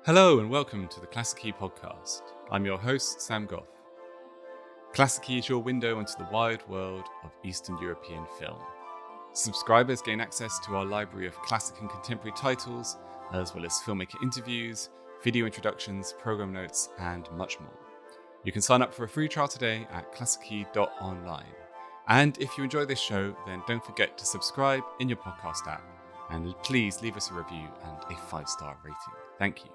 Hello and welcome to the Klassiki Podcast. I'm your host, Sam Goff. Klassiki is your window into the wide world of Eastern European film. Subscribers gain access to our library of classic and contemporary titles, as well as filmmaker interviews, video introductions, program notes, and much more. You can sign up for a free trial today at klassiki.online. And if you enjoy this show, then don't forget to subscribe in your podcast app, and please leave us a review and a 5-star rating. Thank you.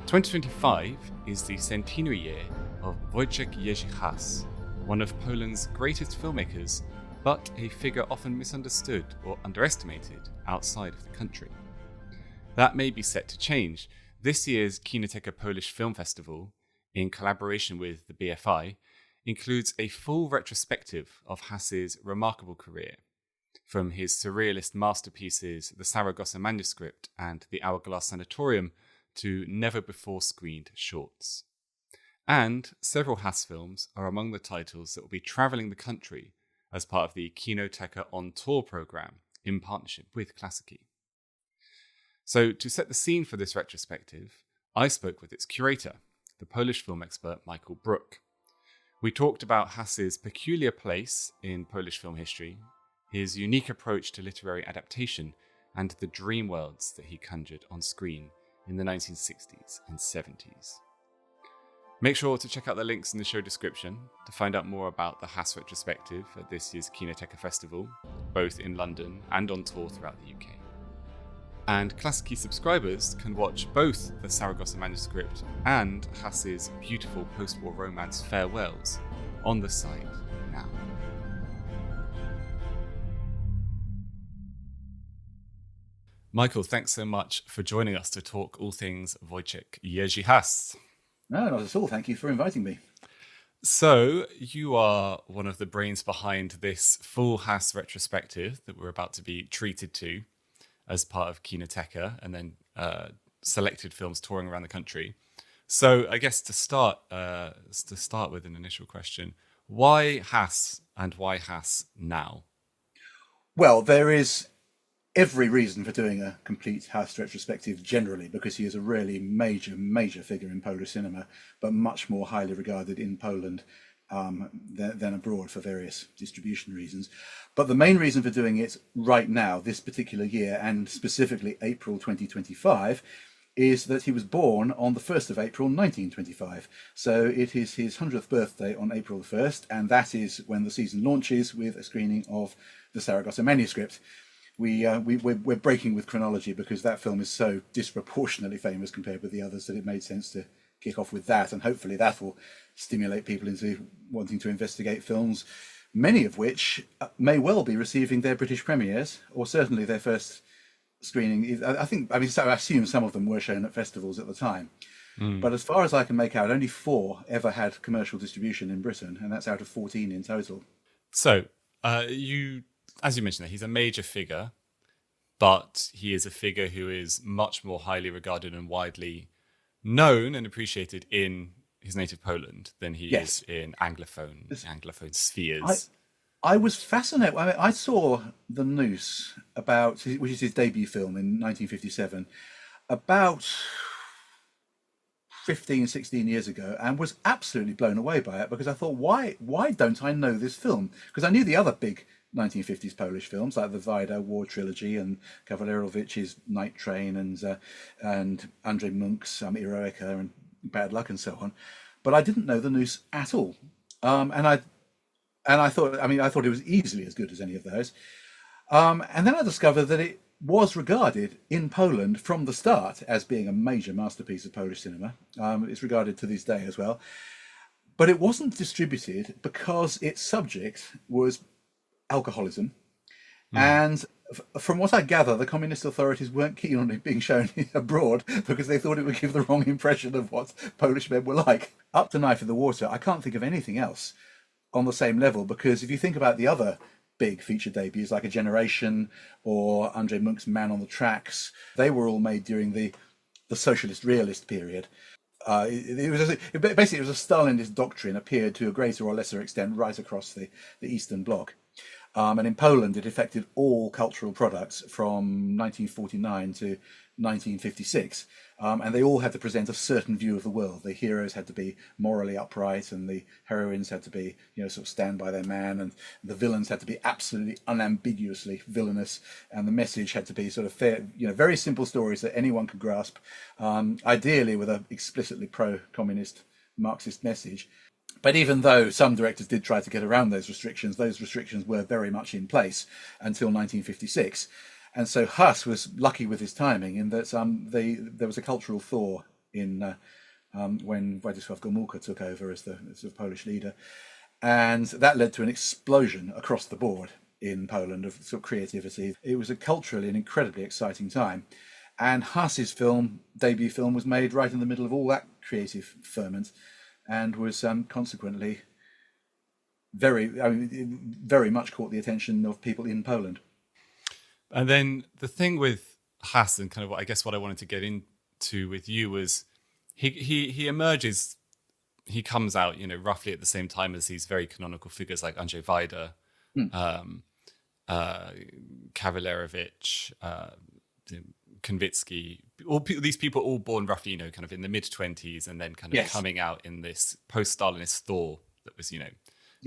2025 is the centenary year of Wojciech Jerzy Has, one of Poland's greatest filmmakers, but a figure often misunderstood or underestimated outside of the country. That may be set to change. This year's Kinoteka Polish Film Festival, in collaboration with the BFI, includes a full retrospective of Has's remarkable career, from his surrealist masterpieces The Saragossa Manuscript and The Hourglass Sanatorium to never-before-screened shorts. And several Has films are among the titles that will be travelling the country as part of the Kinoteka On Tour programme in partnership with Klassiki. So to set the scene for this retrospective, I spoke with its curator, the Polish film expert Michael Brook. We talked about Has's peculiar place in Polish film history, his unique approach to literary adaptation, and the dream worlds that he conjured on screen in the 1960s and 70s. Make sure to check out the links in the show description to find out more about the Has retrospective at this year's Kinoteka Festival, both in London and on tour throughout the UK. And Klassiki subscribers can watch both the Saragossa Manuscript and Has's beautiful post-war romance Farewells on the site now. Michael, thanks so much for joining us to talk all things Wojciech Jerzy Has. No, not at all. Thank you for inviting me. So, you are one of the brains behind this full Has retrospective that we're about to be treated to as part of Kinoteka, and then selected films touring around the country. So, I guess to start with an initial question, why Has and why Has now? Well, there is every reason for doing a complete Has retrospective generally, because he is a really major figure in Polish cinema, but much more highly regarded in Poland than abroad for various distribution reasons. But the main reason for doing it right now, this particular year, and specifically April 2025, is that he was born on the 1st of April 1925. So it is his 100th birthday on April the 1st, and that is when the season launches with a screening of the Saragossa Manuscript. We're breaking with chronology because that film is so disproportionately famous compared with the others that it made sense to kick off with that, and hopefully that will stimulate people into wanting to investigate films, many of which may well be receiving their British premieres, or certainly their first screening. I assume some of them were shown at festivals at the time. But as far as I can make out, only 4 ever had commercial distribution in Britain, and that's out of 14 in total. So, as you mentioned, he's a major figure, but he is a figure who is much more highly regarded and widely known and appreciated in his native Poland than he is in Anglophone spheres. I was fascinated. I saw The Noose, which is his debut film in 1957, about 15, 16 years ago, and was absolutely blown away by it, because I thought, why don't I know this film? Because I knew the other big 1950s Polish films like the Wajda War Trilogy and Kawalerowiczi's Night Train and Andrzej Munch's Eroica and Bad Luck and so on, but I didn't know The Noose at all. And I thought it was easily as good as any of those. And then I discovered that it was regarded in Poland from the start as being a major masterpiece of Polish cinema. It's regarded to this day as well, but it wasn't distributed because its subject was alcoholism, and from what I gather, the communist authorities weren't keen on it being shown abroad because they thought it would give the wrong impression of what Polish men were like. Up to Knife in the Water, I can't think of anything else on the same level, because if you think about the other big feature debuts like A Generation or Andrzej Munch's Man on the Tracks, they were all made during the socialist realist period. It was a Stalinist doctrine appeared to a greater or lesser extent right across the Eastern Bloc. And in Poland, it affected all cultural products from 1949 to 1956, and they all had to present a certain view of the world. The heroes had to be morally upright, and the heroines had to be, sort of stand by their man, and the villains had to be absolutely unambiguously villainous, and the message had to be sort of fair, very simple stories that anyone could grasp, ideally with an explicitly pro-communist Marxist message. But even though some directors did try to get around those restrictions were very much in place until 1956. And so Has was lucky with his timing in that there was a cultural thaw in when Władysław Gomułka took over as the sort of Polish leader. And that led to an explosion across the board in Poland of sort of creativity. It was a culturally an incredibly exciting time. And Has's debut film, was made right in the middle of all that creative ferment, and was consequently very much caught the attention of people in Poland. And then the thing with Has, and kind of what I wanted to get into with you, was he emerges, he comes out, roughly at the same time as these very canonical figures like Andrzej Wajda, Kawalerowicz, Konwicki, these people all born roughly, kind of in the mid-20s, and then kind of coming out in this post-Stalinist thaw that was,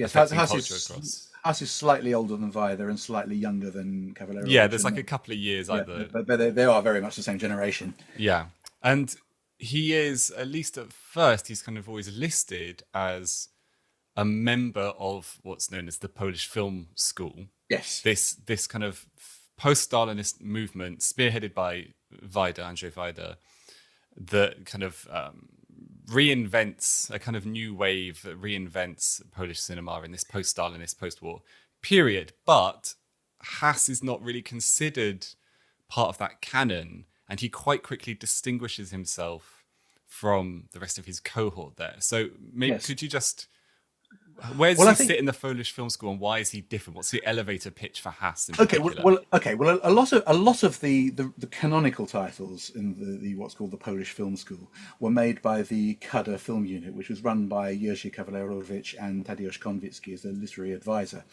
affecting culture across. Has is slightly older than Wajda and slightly younger than Kawalerowicz. Yeah, there's like a couple of years either. But they are very much the same generation. Yeah. And he is, at least at first, he's kind of always listed as a member of what's known as the Polish Film School. Yes. This kind of post-Stalinist movement spearheaded by Andrzej Wajda, that kind of reinvents a kind of new wave that reinvents Polish cinema in this post-Stalinist, post-war period. But Has is not really considered part of that canon, and he quite quickly distinguishes himself from the rest of his cohort there. So maybe could you just... Where does he sit in the Polish Film School, and why is he different? What's the elevator pitch for Has in particular? Well, a lot of the canonical titles in the what's called the Polish Film School were made by the Kada Film Unit, which was run by Jerzy Kawalerowicz and Tadeusz Konwicki as a literary advisor.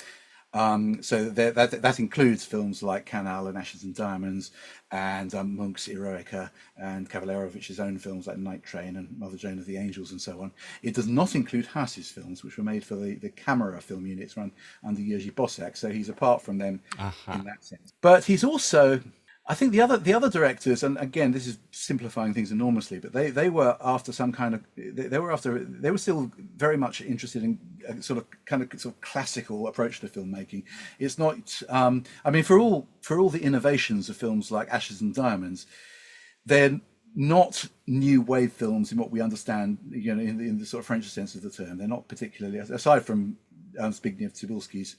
So that includes films like Canal and Ashes and Diamonds, and Munch's Eroica, and Kawalerowicz's own films like Night Train and Mother Jane of the Angels and so on. It does not include Has's films, which were made for the Camera film units run under Jerzy Bosak. So he's apart from them in that sense. But he's also... I think the other directors, and again, this is simplifying things enormously, but they were after some kind of they were still very much interested in a sort of classical approach to filmmaking. It's not, for all the innovations of films like Ashes and Diamonds, they're not new wave films in what we understand, in the sort of French sense of the term. They're not particularly, aside from Zbigniew Cybulski's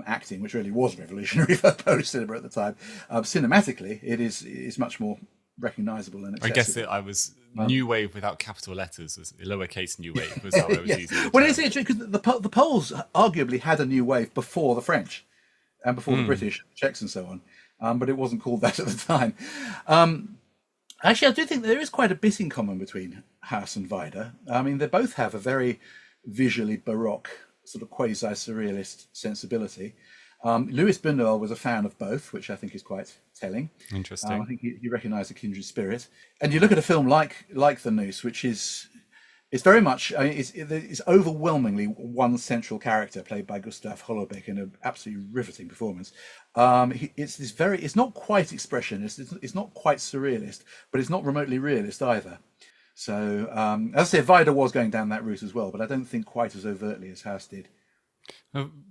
acting, which really was revolutionary for Polish cinema at the time. Cinematically, it's much more recognisable and accessible. I guess I was new wave without capital letters, was lowercase new wave was how I was using it. Well, it's interesting because the Poles arguably had a new wave before the French and before the British, Czechs and so on, but it wasn't called that at the time. Actually, I do think there is quite a bit in common between Has and Wajda. They both have a very visually baroque, sort of quasi-surrealist sensibility. Louis Buñuel was a fan of both, which I think is quite telling. Interesting. I think he recognised a kindred spirit. And you look at a film like The Noose, which is very much, it's overwhelmingly one central character played by Gustav Hollerbeck in an absolutely riveting performance. It's not quite expressionist, it's not quite surrealist, but it's not remotely realist either. So, as I say, Wajda was going down that route as well, but I don't think quite as overtly as Has did.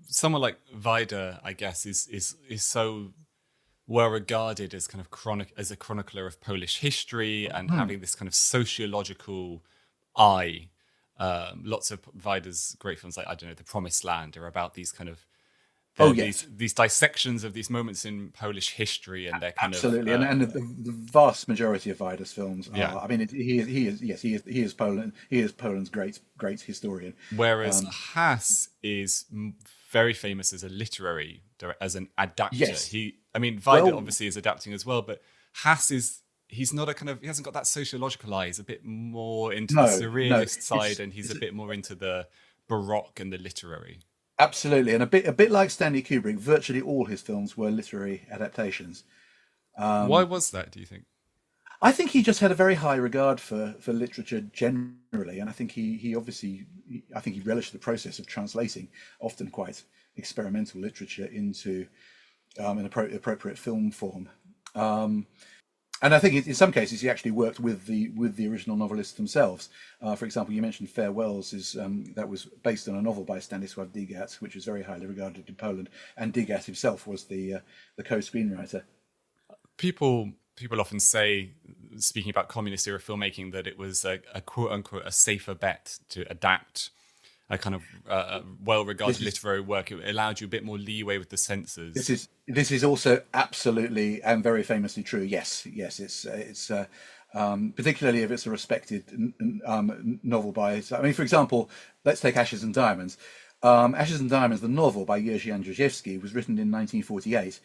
Someone like Wajda, I guess, is so well regarded as kind of as a chronicler of Polish history and having this kind of sociological eye. Lots of Wajda's great films, like, I don't know, The Promised Land, are about these kind of these dissections of these moments in Polish history, and they're kind absolutely. of and the vast majority of Wajda's films are. Yeah. He is Poland. He is Poland's great historian. Whereas Has is very famous as a literary, as an adapter. Yes. Wajda obviously is adapting as well, but Has is. He's not he hasn't got that sociological eye. He's a bit more into the surrealist side, and he's a bit more into the Baroque and the literary. Absolutely, and a bit like Stanley Kubrick, virtually all his films were literary adaptations. Why was that, do you think? I think he just had a very high regard for literature generally, and I think he obviously, I think he relished the process of translating often quite experimental literature into an appropriate film form. And I think in some cases he actually worked with the original novelists themselves. For example, you mentioned Farewells that was based on a novel by Stanisław Digat, which was very highly regarded in Poland, and Digat himself was the co-screenwriter. People often say, speaking about communist era filmmaking, that it was a quote unquote a safer bet to adapt a kind of well-regarded literary work. It allowed you a bit more leeway with the censors. This is also absolutely and very famously true. Yes, it's particularly if it's a respected novel by. I mean, for example, let's take Ashes and Diamonds. Ashes and Diamonds, the novel by Jerzy Andrzejewski, was written in 1948.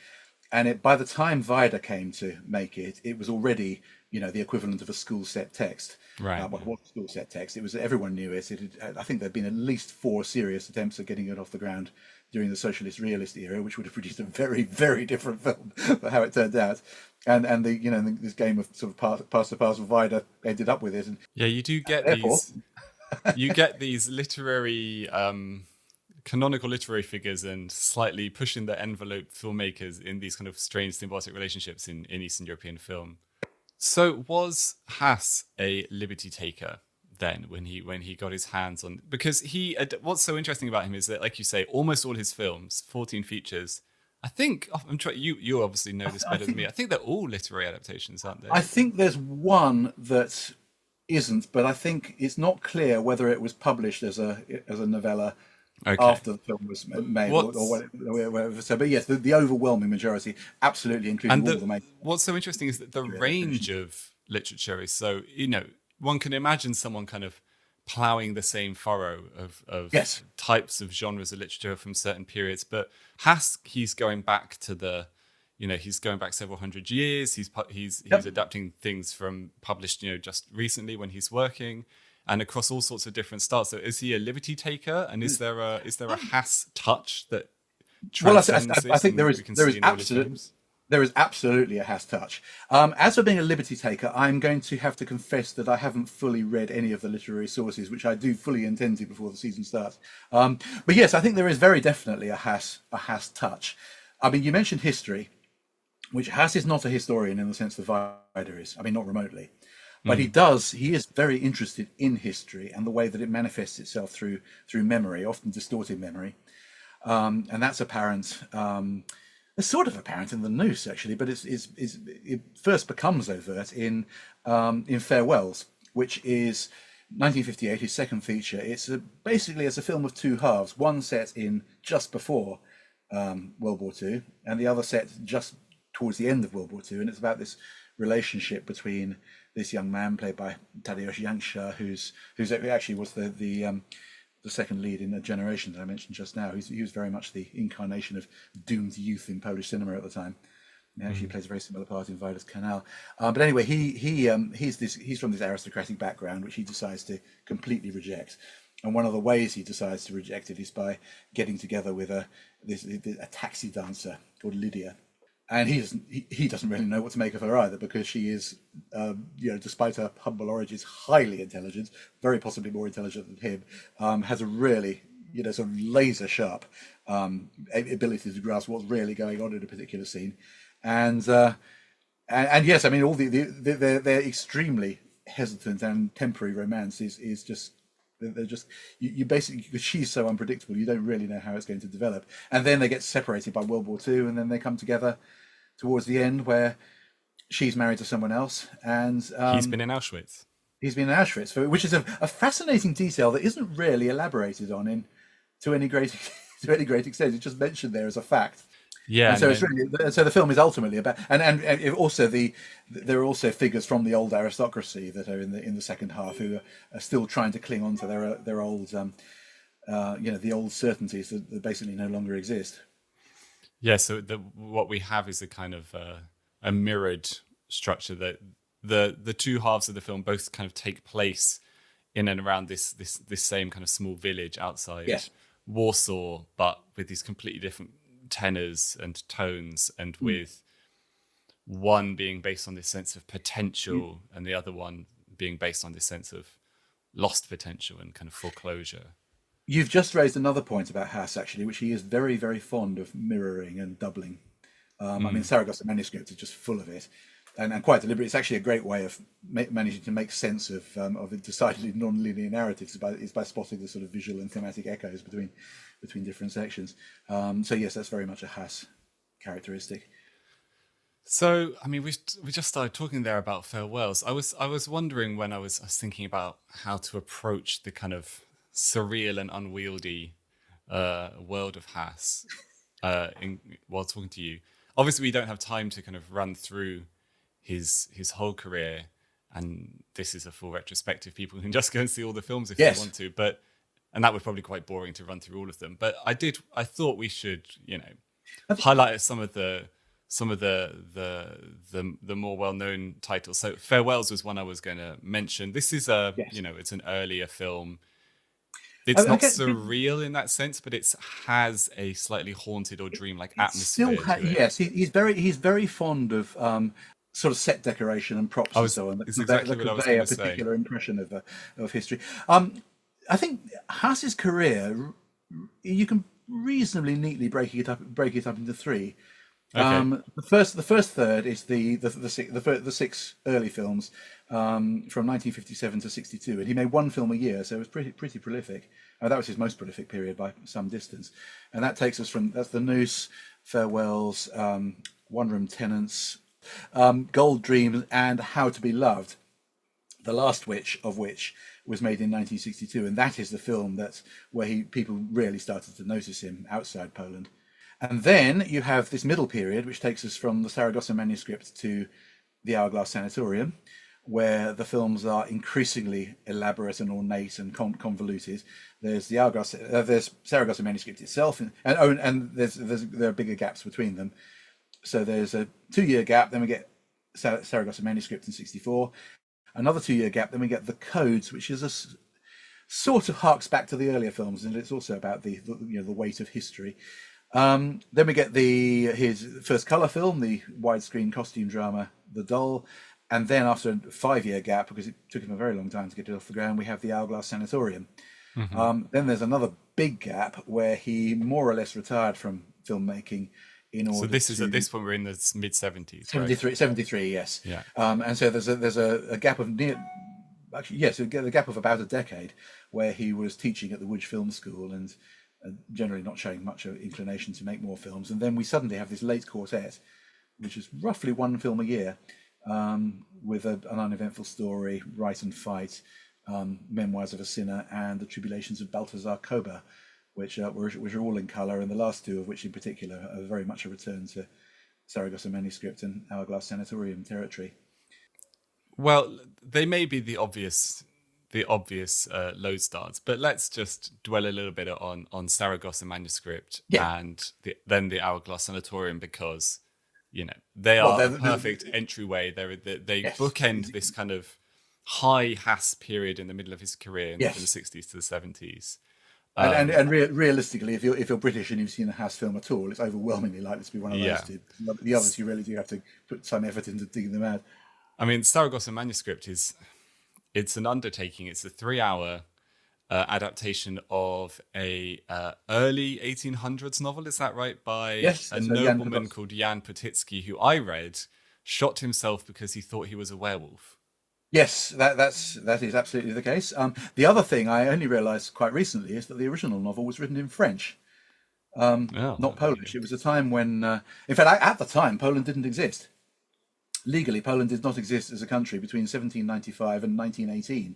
And by the time Vida came to make it, it was already, the equivalent of a school set text. Right. What was a school set text? It was, everyone knew it. I think there'd been at least 4 serious attempts at getting it off the ground during the socialist realist era, which would have produced a very, very different film for how it turned out. And this game of sort of pass the parcel Vida ended up with it. And yeah, you do get these. You get these literary. Canonical literary figures and slightly pushing the envelope filmmakers in these kind of strange symbiotic relationships in Eastern European film. So was Has a liberty taker then when he got his hands on? Because what's so interesting about him is that, like you say, almost all his films, 14 features, I think you obviously know this better than me. I think they're all literary adaptations, aren't they? I think there's one that isn't, but I think it's not clear whether it was published as a novella. Okay. After the film was made, or whatever. So, but yes, the overwhelming majority, absolutely, including all the main. What's so interesting is that the range of literature is so, one can imagine someone kind of ploughing the same furrow of yes. types of genres of literature from certain periods. But he's going back to he's going back several hundred years. He's adapting things from published, just recently when he's working. And across all sorts of different styles. So, is he a liberty taker? And is there a Has touch that transcends this? I think there is absolutely a Has touch. As for being a liberty taker, I'm going to have to confess that I haven't fully read any of the literary sources, which I do fully intend to before the season starts. But yes, I think there is very definitely a Has touch. I mean, you mentioned history, which Has is not a historian in the sense that Vida is. I mean, not remotely. But he is very interested in history and the way that it manifests itself through memory, often distorted memory. And that's apparent, it's sort of apparent in The Noose, actually, but it first becomes overt in Farewells, which is 1958, his second feature. It's basically a film of 2 halves, one set in just before World War II, and the other set just towards the end of World War II. And it's about this relationship between this young man played by Tadeusz Janksza, who's actually was the second lead in A Generation that I mentioned just now. He was very much the incarnation of doomed youth in Polish cinema at the time. He actually plays a very similar part in Vida's Canal. But anyway, he's from this aristocratic background, which he decides to completely reject. And one of the ways he decides to reject it is by getting together with a taxi dancer called Lydia. And he doesn't really know what to make of her either, because she is, despite her humble origins, highly intelligent, very possibly more intelligent than him, has a really, sort of laser sharp ability to grasp what's really going on in a particular scene. And yes, I mean, all they're extremely hesitant, and temporary romance is just. They're just you basically, because she's so unpredictable, you don't really know how it's going to develop. And then they get separated by World War II, and then they come together towards the end, where she's married to someone else, and he's been in Auschwitz. He's been in Auschwitz, which is a fascinating detail that isn't really elaborated on to any great extent. It's just mentioned there as a fact. Yeah. And so the film is ultimately about, and also there are also figures from the old aristocracy that are in the second half who are still trying to cling on to their old, the old certainties that basically no longer exist. Yeah. So what we have is a kind of a mirrored structure that the 2 halves of the film both kind of take place in and around this same kind of small village outside Warsaw, but with these completely different tenors and tones, and with one being based on this sense of potential and the other one being based on this sense of lost potential and kind of foreclosure. You've just raised another point about Haas, actually, which he is very, very fond of mirroring and doubling. I mean, Saragossa manuscript is just full of it, and quite deliberate. It's actually a great way of managing to make sense of decidedly non-linear narratives is by spotting the sort of visual and thematic echoes between different sections. So yes, that's very much a Haas characteristic. So, I mean, we just started talking there about farewells. I was wondering when I was thinking about how to approach the kind of surreal and unwieldy world of Haas while talking to you. Obviously, we don't have time to kind of run through his whole career, and this is a full retrospective. People can just go and see all the films if they want to, and that would probably be quite boring to run through all of them. But I thought we should, highlight some of the more well-known titles. So Farewells was one I was going to mention. This is it's an earlier film. It's not surreal in that sense, but it has a slightly haunted or dreamlike atmosphere. Yes, he's very fond of sort of set decoration and props and so on. It's exactly what I was going to say. A particular impression of history. I think Haas's career, you can reasonably neatly break it up into three. Okay. The first third is the six early films from 1957 to 62, and he made one film a year, so it was pretty prolific. That was his most prolific period by some distance, and that takes us that's The Noose, Farewells, One Room Tenants, Gold Dreams, and How to Be Loved. The last of which was made in 1962, and that is the film where people really started to notice him outside Poland. And then you have this middle period, which takes us from the Saragossa manuscript to the Hourglass Sanatorium, where the films are increasingly elaborate and ornate and convoluted. There's the there's Saragossa manuscript itself, and there are bigger gaps between them. So there's a 2-year gap. Then we get Saragossa manuscript in 64. Another 2-year gap. Then we get The Codes, which is sort of harks back to the earlier films, and it's also about the weight of history. Then we get his first colour film, the widescreen costume drama, The Doll. And then after a 5-year gap, because it took him a very long time to get it off the ground, we have the Hourglass Sanatorium. Mm-hmm. Then there's another big gap where he more or less retired from filmmaking in order. So this is at this point we're in the mid-70s, 73, yes. Yeah. And so there's a gap of a gap of about a decade where he was teaching at the Łódź Film School and generally not showing much inclination to make more films. And then we suddenly have this late quartet, which is roughly one film a year, with an uneventful story, Right and Fight, Memoirs of a Sinner, and The Tribulations of Balthazar Kober, which are all in colour, and the last two of which in particular are very much a return to Saragossa manuscript and Hourglass Sanatorium territory. Well, they may be the obvious lodestars, but let's just dwell a little bit on Saragossa manuscript and then the Hourglass Sanatorium, because they are a perfect entryway. They bookend this kind of high Haas period in the middle of his career, from the 60s to the 70s. Realistically, if you're British and you've seen a Haas film at all, it's overwhelmingly likely to be one of those two. The others, you really do have to put some effort into digging them out. I mean, Saragossa manuscript it's an undertaking. It's a 3-hour adaptation of a early 1800s novel. Is that right? By a nobleman called Jan Potitsky, who I read shot himself because he thought he was a werewolf. Yes, that is absolutely the case. The other thing I only realised quite recently is that the original novel was written in French, not Polish. It was a time when, in fact, at the time, Poland didn't exist. Legally, Poland did not exist as a country between 1795 and 1918.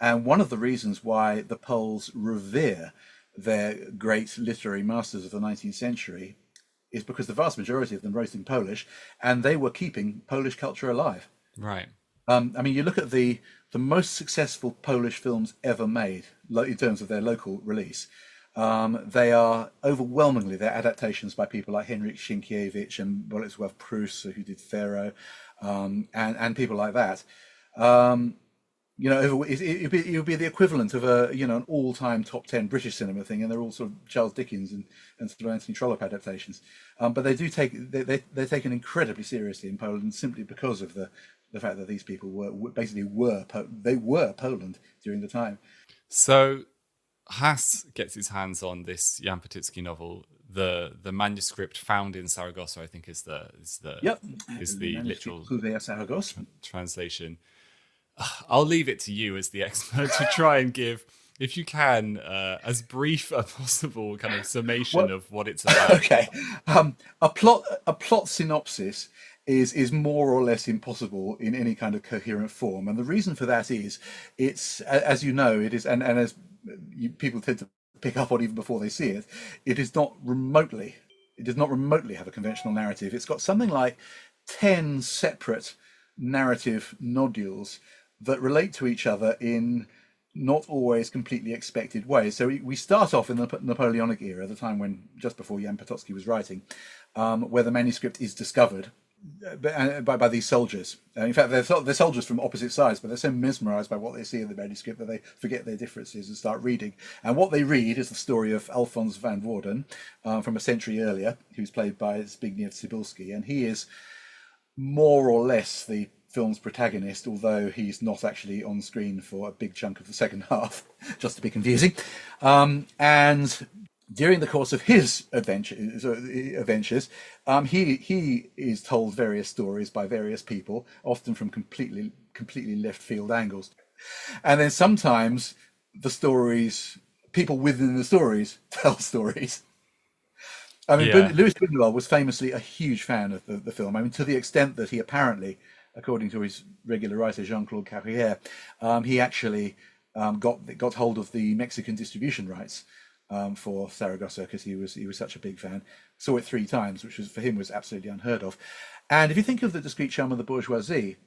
And one of the reasons why the Poles revere their great literary masters of the 19th century is because the vast majority of them wrote in Polish, and they were keeping Polish culture alive. Right. I mean, you look at the most successful Polish films ever made in terms of their local release. They are overwhelmingly they're adaptations by people like Henryk Sienkiewicz and Bolesław Prus, who did Pharaoh, and people like that. You know, it would be the equivalent of an all-time top 10 British cinema thing, and they're all sort of Charles Dickens and sort of Anthony Trollope adaptations. But they do they're taken incredibly seriously in Poland simply because of the fact that these people were Poland during the time. So Has gets his hands on this Jan Potocki novel. The manuscript found in Saragossa, I think, is the literal translation. I'll leave it to you as the expert to try and give, if you can, as brief a possible kind of summation of what it's about. Okay, a plot synopsis is more or less impossible in any kind of coherent form, and the reason for that is it's, as you know, it is, and as people tend to pick up on even before they see it, it does not remotely have a conventional narrative. It's got something like 10 separate narrative nodules that relate to each other in not always completely expected ways. So we start off in the Napoleonic era, the time when just before Jan Potocki was writing, where the manuscript is discovered by these soldiers. In fact, they're soldiers from opposite sides, but they're so mesmerised by what they see in the manuscript that they forget their differences and start reading. And what they read is the story of Alphonse van Woerden from a century earlier, who's played by Zbigniew Cybulski, and he is more or less the film's protagonist, although he's not actually on screen for a big chunk of the second half, just to be confusing. And during the course of his adventures, he is told various stories by various people, often from completely left field angles. And then sometimes people within the stories tell stories. I mean, Louis Buñuel was famously a huge fan of the film. I mean, to the extent that he apparently, according to his regular writer Jean-Claude Carrière, he actually got hold of the Mexican distribution rights for Saragossa because he was such a big fan. Saw it 3 times, which for him was absolutely unheard of. And if you think of The Discreet Charm of the Bourgeoisie,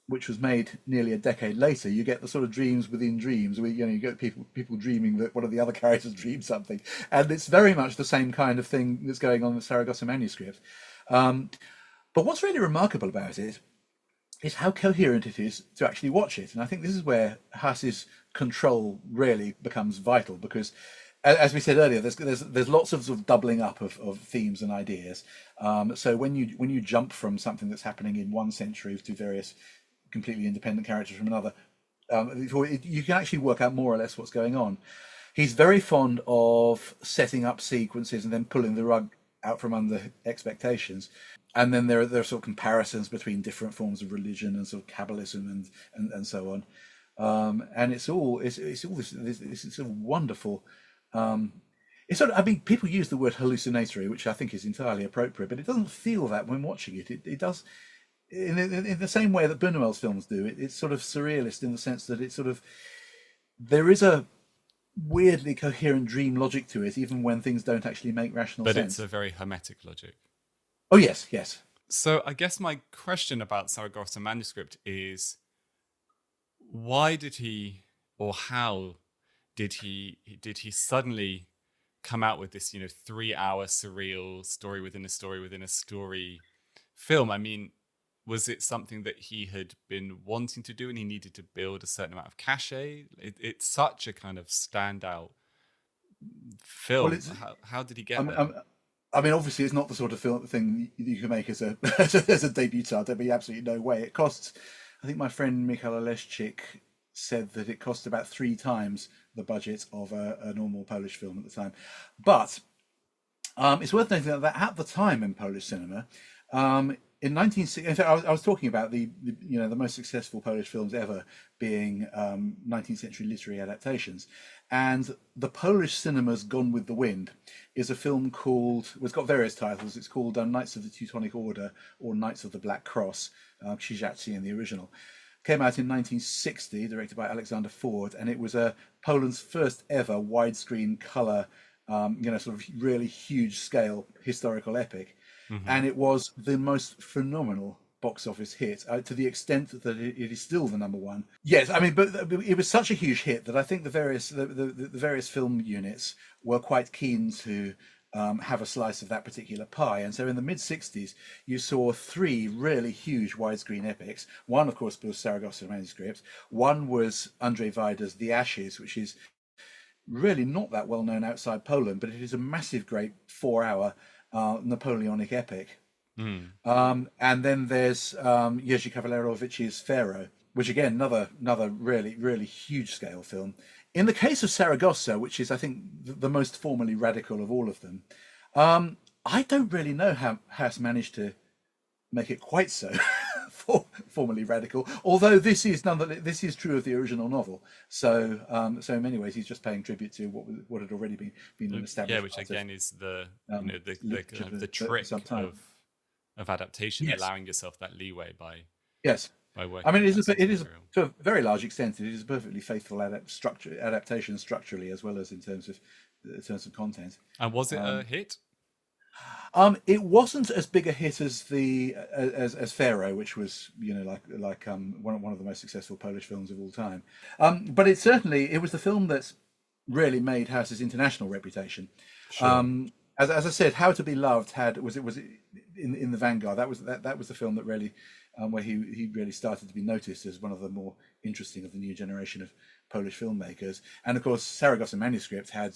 which was made nearly a decade later, you get the sort of dreams within dreams, where you get people dreaming that one of the other characters dreamed something, and it's very much the same kind of thing that's going on in the Saragossa manuscript. But what's really remarkable about it is how coherent it is to actually watch it, and I think this is where Has's control really becomes vital, because, as we said earlier, there's lots of sort of doubling up of themes and ideas. So when you jump from something that's happening in one century to various completely independent characters from another, you can actually work out more or less what's going on. He's very fond of setting up sequences and then pulling the rug out from under expectations. And then there are sort of comparisons between different forms of religion and sort of Kabbalism and so on. And it's all this sort of wonderful. It's sort of, I mean, people use the word hallucinatory, which I think is entirely appropriate, but it doesn't feel that when watching it. It does. In the same way that Buñuel's films do, it's sort of surrealist in the sense that it's sort of, there is a weirdly coherent dream logic to it, even when things don't actually make rational sense. But it's a very hermetic logic. Oh, yes. So I guess my question about Saragossa manuscript is, why did he, or how did he suddenly come out with this, 3-hour surreal story within a story within a story film? I mean, was it something that he had been wanting to do and he needed to build a certain amount of cachet? It's such a kind of standout film. Well, how did he get there? I mean, obviously, it's not the sort of thing you can make as a debutant. There'd be absolutely no way. It costs, I think my friend Michal Oleszczyk said that it cost about 3 times the budget of a normal Polish film at the time. But it's worth noting that at the time in Polish cinema, in fact, I was talking about the most successful Polish films ever being 19th century literary adaptations, and the Polish cinema's Gone with the Wind is a film called, well, it's got various titles. It's called Knights of the Teutonic Order or Knights of the Black Cross, Krzyżacy in the original. Came out in 1960, directed by Alexander Ford, and it was Poland's first ever widescreen colour, sort of really huge scale historical epic. Mm-hmm. And it was the most phenomenal box office hit, to the extent that it is still the number 1. Yes, I mean, but it was such a huge hit that I think the various film units were quite keen to have a slice of that particular pie. And so in the mid-60s, you saw three really huge widescreen epics. One, of course, was Saragossa manuscript. One was Andrzej Wajda's The Ashes, which is really not that well known outside Poland, but it is a massive, great 4-hour Napoleonic epic. And then there's Jerzy Kavalerovich's Pharaoh, which again, another really, really huge scale film. In the case of Saragossa, which is, I think, the most formally radical of all of them, I don't really know how Has managed to make it quite so formally radical. Although this is true of the original novel. So in many ways, he's just paying tribute to what had already been an established. Yeah, which again is the trick of adaptation, allowing yourself that leeway by working. I mean, it is to a very large extent, it is a perfectly faithful adaptation structurally as well as in terms of content. And was it a hit? It wasn't as big a hit as as Pharaoh, which was like one of the most successful Polish films of all time. But it was the film that's really made Has's international reputation. Sure. As I said, How to Be Loved was in the vanguard. That was the film that really where he really started to be noticed as one of the more interesting of the new generation of Polish filmmakers. And of course, Saragossa manuscript had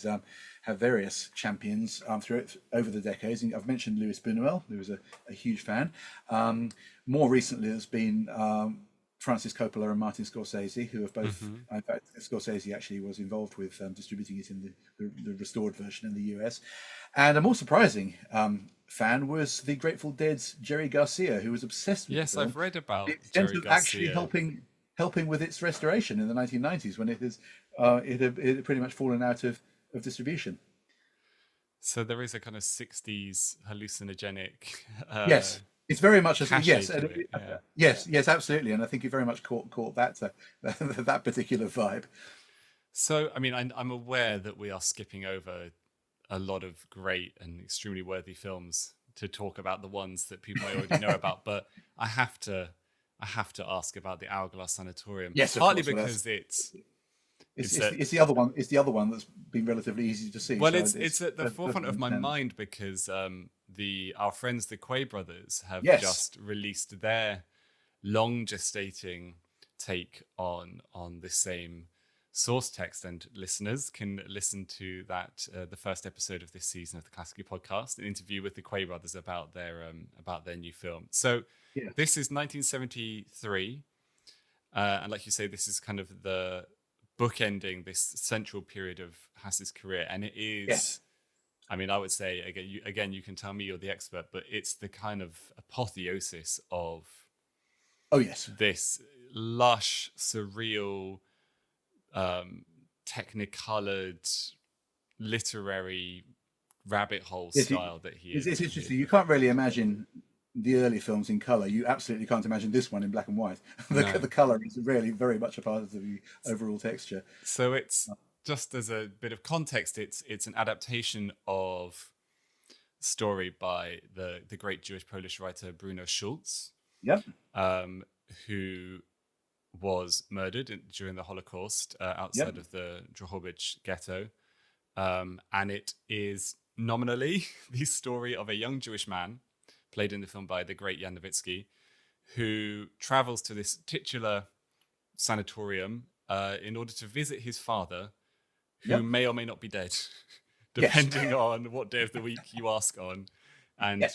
various champions over the decades. And I've mentioned Luis Buñuel, who was a huge fan. More recently, there's been Francis Coppola and Martin Scorsese, who have both. In fact, Scorsese actually was involved with distributing it in the restored version in the US. And a more surprising fan was the Grateful Dead's Jerry Garcia, who was obsessed with the film. I've read about Jerry Garcia actually helping with its restoration in the 1990s when it had pretty much fallen out of distribution. So there is a kind of 60s hallucinogenic. Yes, it's very much yes, absolutely, and I think it very much caught that particular vibe. So, I mean, I'm aware that we are skipping over a lot of great and extremely worthy films to talk about the ones that people may already know about, but I have to ask about the Hourglass Sanatorium. Yes, partly of course, because it's the other one. It's the other one that's been relatively easy to see. Well, so it's at the forefront of my mind because our friends, the Quay brothers, have just released their long gestating take on the same source text, and listeners can listen to that the first episode of this season of the Klassiki Podcast, an interview with the Quay brothers about their new film. So this is 1973, and like you say, this is kind of the bookending this central period of Has's career, and it is. Yes. I mean, I would say again, you can tell me you're the expert, but it's the kind of apotheosis of this lush, surreal, technicolored, literary rabbit hole style that he is. It's interesting. You can't really imagine the early films in color. You absolutely can't imagine this one in black and white. The color is really very much a part of the overall texture. So it's just as a bit of context, it's an adaptation of story by the great Jewish Polish writer Bruno Schulz. Yep. Who was murdered during the Holocaust outside of the Drohobych ghetto. And it is nominally the story of a young Jewish man, played in the film by the great Jan Nowitzki, who travels to this titular sanatorium in order to visit his father, who may or may not be dead, depending on what day of the week you ask on. And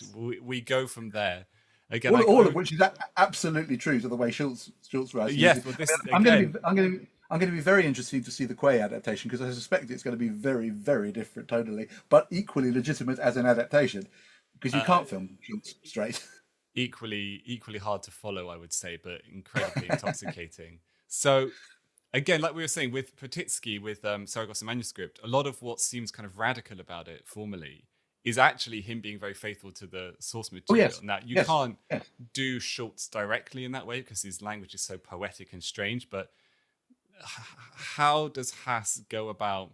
we go from there. Again, all of which is absolutely true to the way Schultz writes. Yes, but this I'm going to be very interested to see the Quay adaptation, because I suspect it's going to be very, very different tonally, but equally legitimate as an adaptation, because you can't film Schultz straight. Equally hard to follow, I would say, but incredibly intoxicating. So, again, like we were saying with Petitsky, with Saragossa manuscript, a lot of what seems kind of radical about it formally is actually him being very faithful to the source material. Now, you can't do Schultz directly in that way because his language is so poetic and strange, but how does Has go about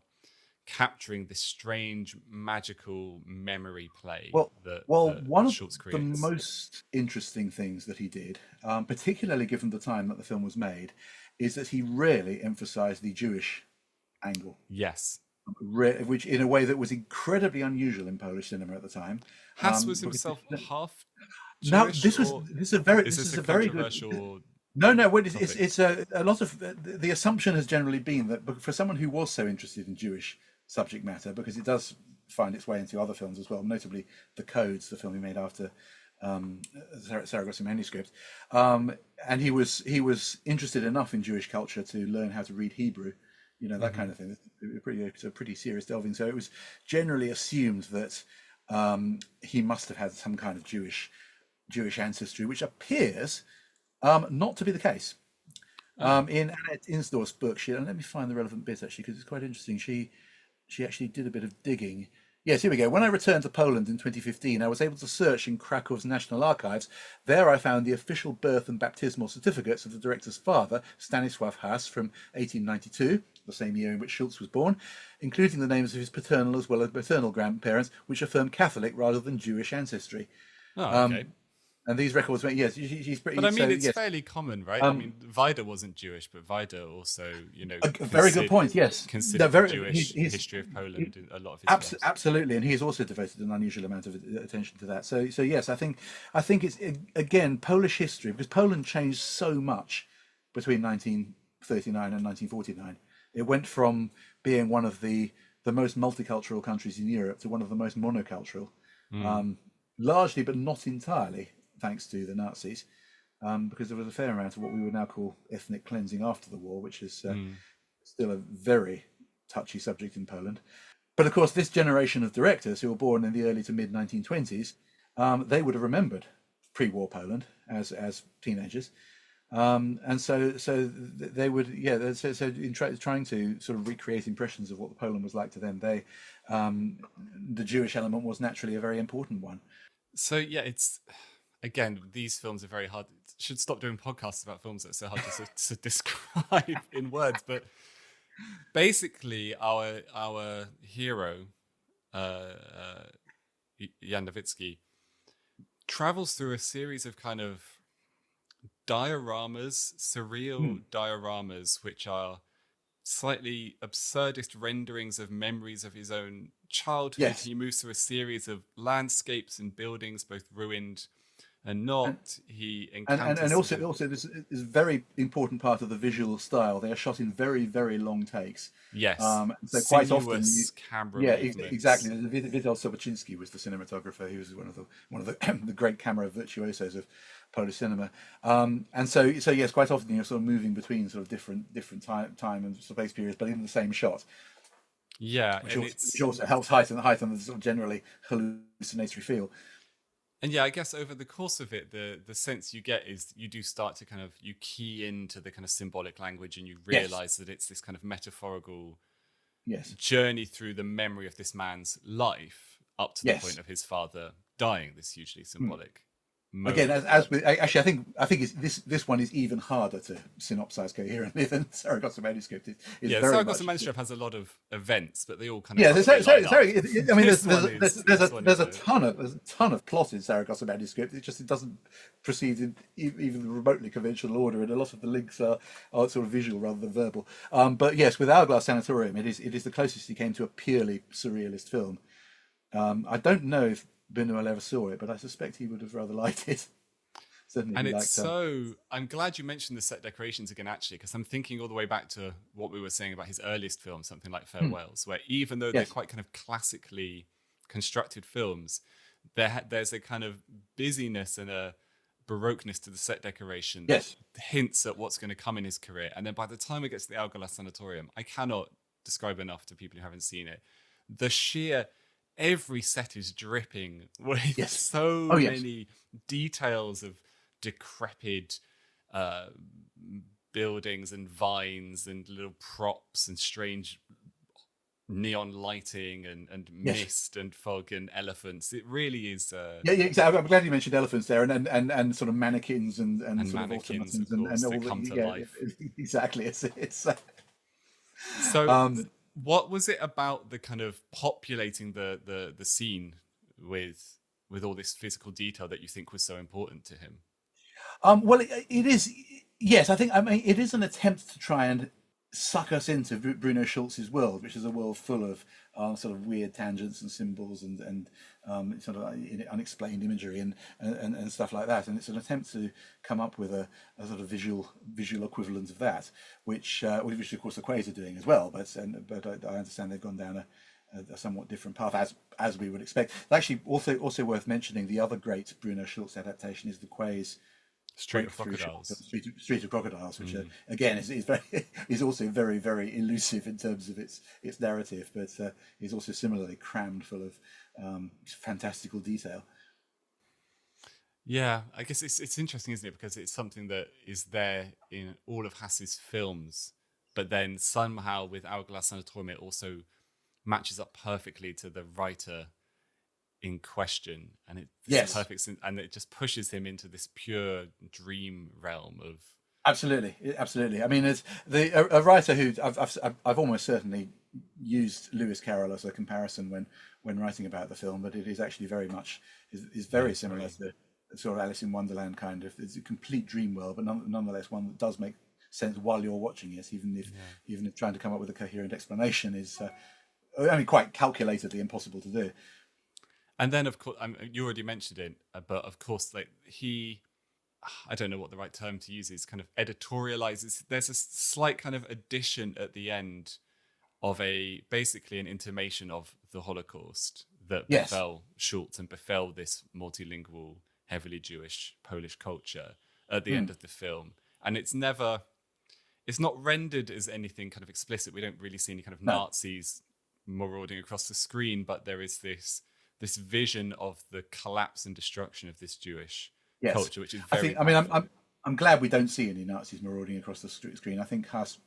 capturing this strange, magical memory play that one Schultz of creates? The most interesting things that he did, particularly given the time that the film was made, is that he really emphasized the Jewish angle. Yes. which in a way that was incredibly unusual in Polish cinema at the time. Hass was Because himself half now Jewish, or this is a very is this this is a a very good. controversial No, well, topic? it's a lot of the assumption has generally been that for someone who was so interested in Jewish subject matter, because it does find its way into other films as well, notably The Codes, the film he made after Saragossa manuscript, and he was interested enough in Jewish culture to learn how to read Hebrew, that kind of thing. It's a pretty serious delving. So it was generally assumed that he must have had some kind of Jewish ancestry, which appears not to be the case. In Annette Insdorf's book, let me find the relevant bit actually, because it's quite interesting. She actually did a bit of digging. Yes, here we go. When I returned to Poland in 2015, I was able to search in Krakow's National Archives. There I found the official birth and baptismal certificates of the director's father, Stanisław Has, from 1892, the same year in which Schultz was born, including the names of his paternal as well as maternal grandparents, which affirm Catholic rather than Jewish ancestry. Oh, okay. And these records, yes, she's pretty. But I mean, it's yes. fairly common, right? I mean, Vida wasn't Jewish, but Vida also, a very good point. Yes, considered the Jewish history of Poland in a lot of his films. Absolutely, and he has also devoted an unusual amount of attention to that. So yes, I think it's again Polish history, because Poland changed so much between 1939 and 1949. It went from being one of the most multicultural countries in Europe to one of the most monocultural, largely but not entirely, thanks to the Nazis, because there was a fair amount of what we would now call ethnic cleansing after the war, which is still a very touchy subject in Poland. But of course, this generation of directors who were born in the early to mid 1920s, they would have remembered pre-war Poland as teenagers, and so they would, so in trying to sort of recreate impressions of what Poland was like to them, the Jewish element was naturally a very important one. So yeah, it's. Again, these films are very hard. Should stop doing podcasts about films that are so hard to describe in words. But basically, our hero, Jan Nowicki, travels through a series of kind of dioramas, surreal dioramas, which are slightly absurdist renderings of memories of his own childhood. Yes. He moves through a series of landscapes and buildings, both ruined and not. He encounters and also this is a very important part of the visual style. They are shot in very, very long takes. Yes. So quite often, camera movements. exactly. Witold Sobocinski was the cinematographer. He was one of the the great camera virtuosos of Polish cinema. And so yes, quite often you're sort of moving between sort of different time and space periods, but in the same shot. Yeah, which also helps heighten the sort of generally hallucinatory feel. And yeah, I guess over the course of it, the sense you get is you do start to you key into the kind of symbolic language, and you realize that it's this kind of metaphorical journey through the memory of this man's life up to the point of his father dying, this hugely symbolic moment. Again, as with, actually, I think this one is even harder to synopsize coherently than Saragossa manuscript. Saragossa manuscript has a lot of events, but they all kind of I mean, there's a ton of plot in Saragossa manuscript. It doesn't proceed in even the remotely conventional order, and a lot of the links are sort of visual rather than verbal. But yes, with Hourglass Sanatorium, it is the closest he came to a purely surrealist film. I don't know if Buñuel ever saw it, but I suspect he would have rather liked it. Certainly, and it's I'm glad you mentioned the set decorations again, actually, because I'm thinking all the way back to what we were saying about his earliest film, something like Farewells, where even though they're quite kind of classically constructed films, there's a kind of busyness and a baroqueness to the set decoration that hints at what's going to come in his career. And then by the time it gets to the Hourglass Sanatorium, I cannot describe enough to people who haven't seen it. The sheer... Every set is dripping with so many details of decrepit buildings and vines and little props and strange neon lighting and mist and fog and elephants. It really is. Exactly. I'm glad you mentioned elephants there, and sort of mannequins and sort mannequins, of automatons and all that come to life. Exactly. It's so. What was it about the kind of populating the scene with all this physical detail that you think was so important to him? Well, it is. Yes, I mean, it is an attempt to try and suck us into Bruno Schulz's world, which is a world full of sort of weird tangents and symbols and sort of unexplained imagery and stuff like that. And it's an attempt to come up with a sort of visual equivalent of that, which of course the Quays are doing as well. But I understand they've gone down a somewhat different path, as we would expect. Actually, also worth mentioning, the other great Bruno Schulz adaptation is the Quays' Street of Crocodiles. Street of Crocodiles, which again is also very, very elusive in terms of its narrative, but is also similarly crammed full of fantastical detail. Yeah, I guess it's interesting, isn't it? Because it's something that is there in all of Hass's films, but then somehow with Hourglass Sanatorium it also matches up perfectly to the writer in question, and it's perfect, and it just pushes him into this pure dream realm of. Absolutely. I mean, it's a writer who I've almost certainly used Lewis Carroll as a comparison when writing about the film, but it is actually very much is very similar to sort of Alice in Wonderland kind of. It's a complete dream world, but nonetheless one that does make sense while you're watching it, even if trying to come up with a coherent explanation is quite calculatedly impossible to do. And then, of course, you already mentioned it, but of course, like I don't know what the right term to use is, kind of editorializes. There's a slight kind of addition at the end of basically an intimation of the Holocaust that befell Schulz and befell this multilingual, heavily Jewish Polish culture at the end of the film. And it's not rendered as anything kind of explicit. We don't really see any kind of Nazis marauding across the screen, but there is this vision of the collapse and destruction of this Jewish culture, which is very. I'm glad we don't see any Nazis marauding across the screen. I think Has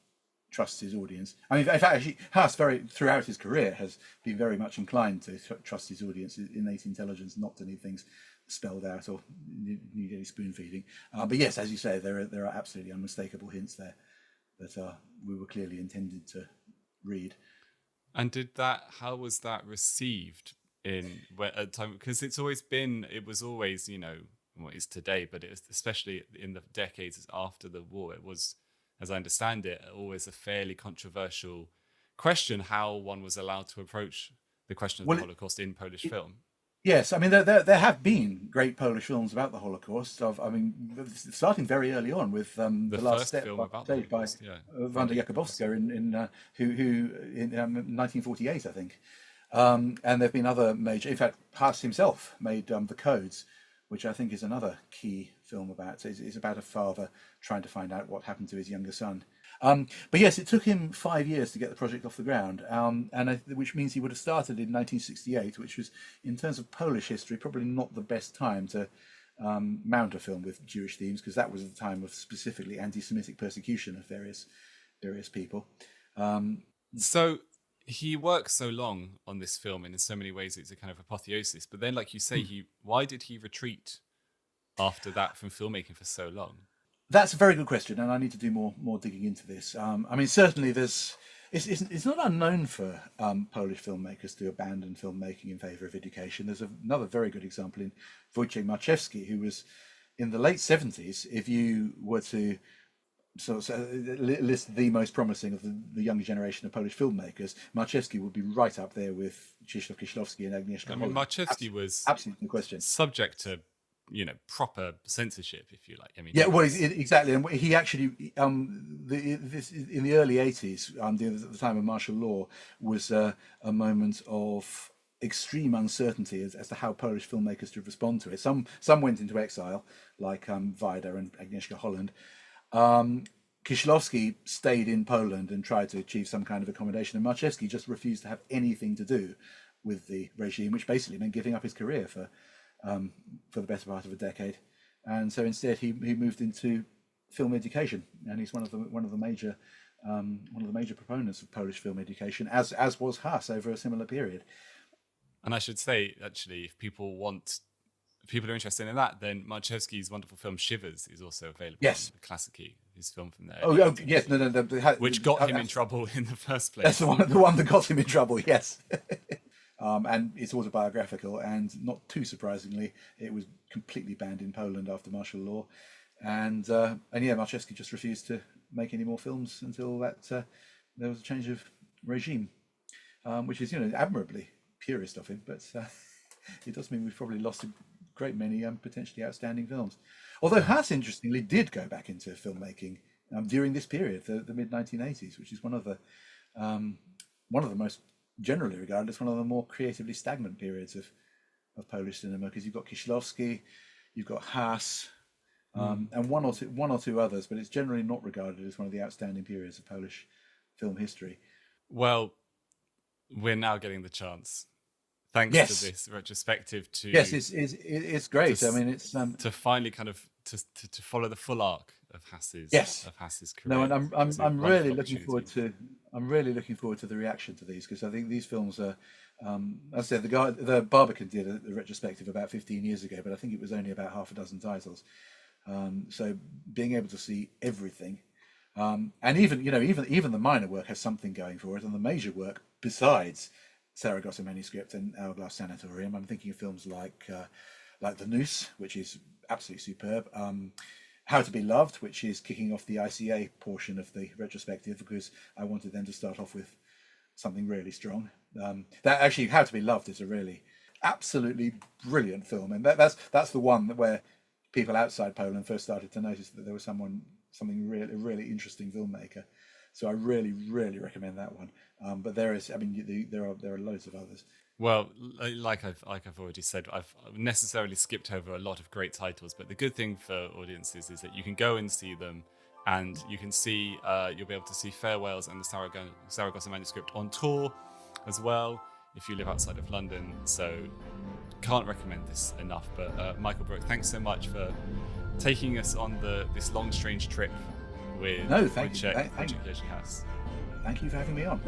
trusts his audience. I mean, in fact, actually, Has throughout his career has been very much inclined to trust his audience, innate intelligence, not to need things spelled out or need any spoon feeding. But yes, as you say, there are absolutely unmistakable hints there that we were clearly intended to read. And how was that received at the time? Because it was always, what is today, but it was, especially in the decades after the war, it was, as I understand it, always a fairly controversial question how one was allowed to approach the question of the Holocaust in Polish film. Yes, I mean there have been great Polish films about the Holocaust. Starting very early on with the Last Step film about by Wanda Jakubowska in 1948, I think. And there've been other major. In fact, Has himself made The Codes, which I think is another key film about. It's about a father trying to find out what happened to his younger son. But yes, it took him 5 years to get the project off the ground, which means he would have started in 1968, which was, in terms of Polish history, probably not the best time to mount a film with Jewish themes, because that was the time of specifically anti-Semitic persecution of various people. So he worked so long on this film, and in so many ways it's a kind of apotheosis. But then, like you say, why did he retreat after that from filmmaking for so long? That's a very good question, and I need to do more digging into this. Certainly it's not unknown for Polish filmmakers to abandon filmmaking in favour of education. There's another very good example in Wojciech Marczewski, who was in the late 70s. If you were to list the most promising of the younger generation of Polish filmmakers, Marczewski would be right up there with Krzysztof Kieślowski and Agnieszka Holland. Marczewski was absolutely no question subject to proper censorship, if you like. Exactly. And he actually in the early 80s, the time of martial law, was a moment of extreme uncertainty as to how Polish filmmakers should respond to it. Some went into exile, like Wajda and Agnieszka Holland. Kieślowski stayed in Poland and tried to achieve some kind of accommodation, and Marczewski just refused to have anything to do with the regime, which basically meant giving up his career for the better part of a decade. And so instead he moved into film education, and he's one of the major proponents of Polish film education, as was Has over a similar period. And I should say, actually, if people are interested in that, then Marczewski's wonderful film Shivers is also available. Yes, on Klassiki, his film from there. Yes, no, which got him in trouble in the first place. That's the one that got him in trouble. Yes. And it's autobiographical, and not too surprisingly, it was completely banned in Poland after martial law. And Marczewski just refused to make any more films until that there was a change of regime, which is, admirably purist of him, but it does mean we've probably lost a great many potentially outstanding films. Although Has, interestingly, did go back into filmmaking during this period, the mid 1980s, which is one of the most generally regarded as one of the more creatively stagnant periods of Polish cinema, because you've got Kieślowski, you've got Has, and one or two others, but it's generally not regarded as one of the outstanding periods of Polish film history. Well, we're now getting the chance, thanks to this retrospective, to it's great. It's to finally kind of to follow the full arc of Has's career. No, and I'm really looking forward to the reaction to these, because I think these films are. I said the Barbican did a retrospective about 15 years ago, but I think it was only about half a dozen titles. So being able to see everything, and even the minor work has something going for it, and the major work, besides Saragossa Manuscript and Hourglass Sanatorium, I'm thinking of films like The Noose, which is absolutely superb. How to Be Loved, which is kicking off the ICA portion of the retrospective, because I wanted them to start off with something really strong. That actually, How to Be Loved is a really absolutely brilliant film, and that's the one where people outside Poland first started to notice that there was something really interesting filmmaker. So I really, really recommend that one. But there are loads of others. Well, like I've already said, I've necessarily skipped over a lot of great titles, but the good thing for audiences is that you can go and see them, and you can see you'll be able to see Farewells and the Saragossa Manuscript on tour as well if you live outside of London. So can't recommend this enough. But Michael Brook, thanks so much for taking us on this long, strange trip with Wojciech Jerzy Has. Thank you for having me on.